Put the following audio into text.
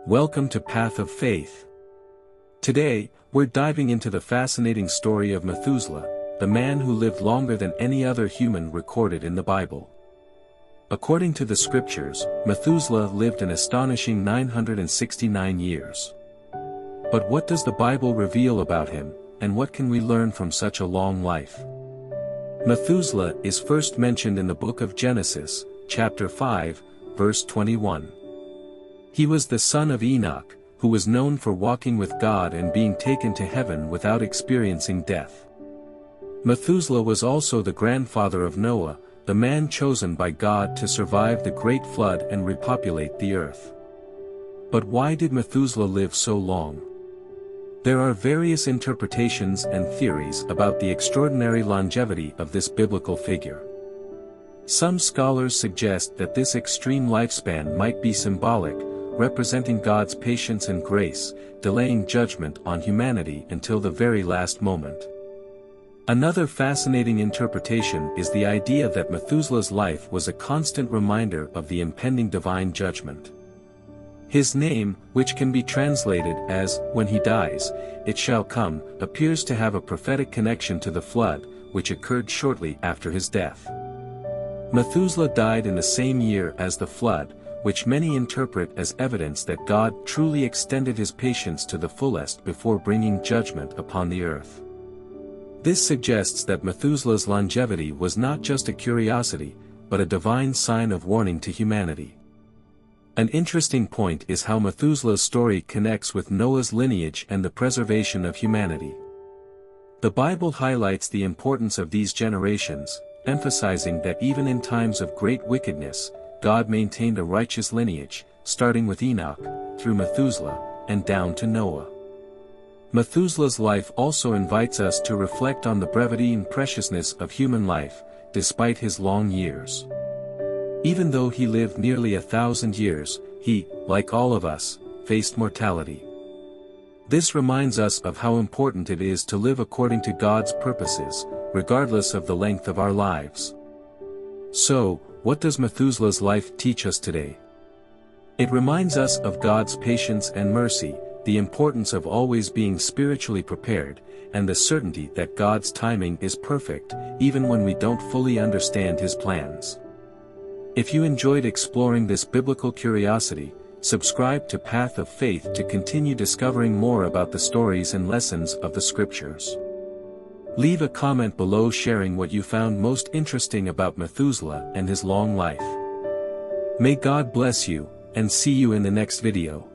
Welcome to Path of Faith. Today, we're diving into the fascinating story of Methuselah, the man who lived longer than any other human recorded in the Bible. According to the scriptures, Methuselah lived an astonishing 969 years. But what does the Bible reveal about him, and what can we learn from such a long life? Methuselah is first mentioned in the book of Genesis, chapter 5, verse 21. He was the son of Enoch, who was known for walking with God and being taken to heaven without experiencing death. Methuselah was also the grandfather of Noah, the man chosen by God to survive the great flood and repopulate the earth. But why did Methuselah live so long? There are various interpretations and theories about the extraordinary longevity of this biblical figure. Some scholars suggest that this extreme lifespan might be symbolic, representing God's patience and grace, delaying judgment on humanity until the very last moment. Another fascinating interpretation is the idea that Methuselah's life was a constant reminder of the impending divine judgment. His name, which can be translated as, "when he dies, it shall come," appears to have a prophetic connection to the flood, which occurred shortly after his death. Methuselah died in the same year as the flood, which many interpret as evidence that God truly extended his patience to the fullest before bringing judgment upon the earth. This suggests that Methuselah's longevity was not just a curiosity, but a divine sign of warning to humanity. An interesting point is how Methuselah's story connects with Noah's lineage and the preservation of humanity. The Bible highlights the importance of these generations, emphasizing that even in times of great wickedness, God maintained a righteous lineage, starting with Enoch, through Methuselah, and down to Noah. Methuselah's life also invites us to reflect on the brevity and preciousness of human life, despite his long years. Even though he lived nearly 1,000 years, he, like all of us, faced mortality. This reminds us of how important it is to live according to God's purposes, regardless of the length of our lives. So, what does Methuselah's life teach us today? It reminds us of God's patience and mercy, the importance of always being spiritually prepared, and the certainty that God's timing is perfect, even when we don't fully understand his plans. If you enjoyed exploring this biblical curiosity, subscribe to Path of Faith to continue discovering more about the stories and lessons of the scriptures. Leave a comment below sharing what you found most interesting about Methuselah and his long life. May God bless you, and see you in the next video.